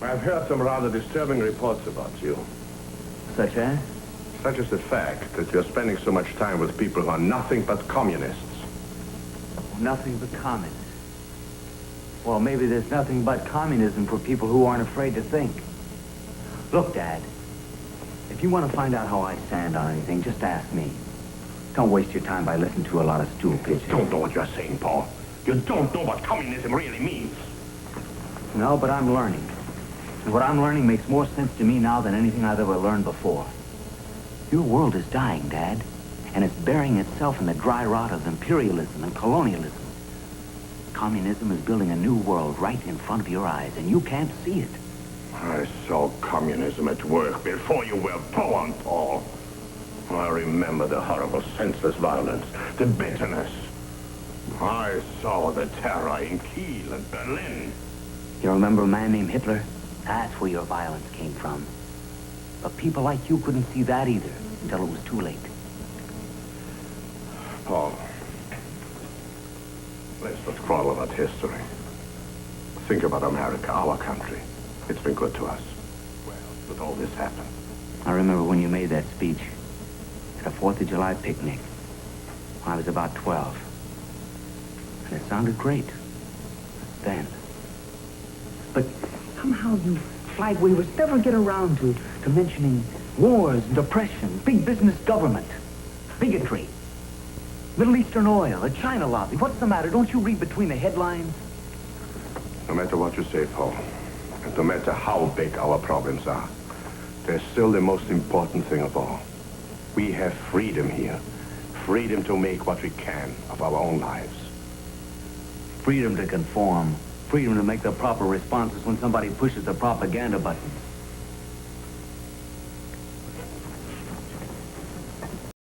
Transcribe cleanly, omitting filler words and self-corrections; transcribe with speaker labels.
Speaker 1: I've heard some rather disturbing reports about you.
Speaker 2: Such as?
Speaker 1: Such as the fact that you're spending so much time with people who are nothing but communists.
Speaker 2: Nothing but communists. Well, maybe there's nothing but communism for people who aren't afraid to think. Look, Dad, if you want to find out how I stand on anything, just ask me. Don't waste your time by listening to a lot of stool pitching.
Speaker 1: You don't know what you're saying, Paul. You don't know what communism really means.
Speaker 2: No, but I'm learning. And what I'm learning makes more sense to me now than anything I've ever learned before. Your world is dying, Dad, and it's burying itself in the dry rot of imperialism and colonialism. Communism is building a new world right in front of your eyes, and you can't see it.
Speaker 1: I saw communism at work before you were born, Paul. I remember the horrible, senseless violence, the bitterness. I saw the terror in Kiel and Berlin.
Speaker 2: You remember a man named Hitler? That's where your violence came from. But people like you couldn't see that either until it was too late.
Speaker 1: Paul, let's not quarrel about history. Think about America, our country. It's been good to us. Well, did all this happen?
Speaker 2: I remember when you made that speech at a 4th of July picnic. I was about 12. And it sounded great. Then. But somehow you flag wavers never get around to mentioning wars, depression, big business government, bigotry, Middle Eastern oil, the China lobby. What's the matter? Don't you read between the headlines?
Speaker 1: No matter what you say, Paul, and no matter how big our problems are, there's still the most important thing of all. We have freedom here. Freedom to make what we can of our own lives.
Speaker 2: Freedom to conform. Freedom to make the proper responses when somebody pushes the propaganda button.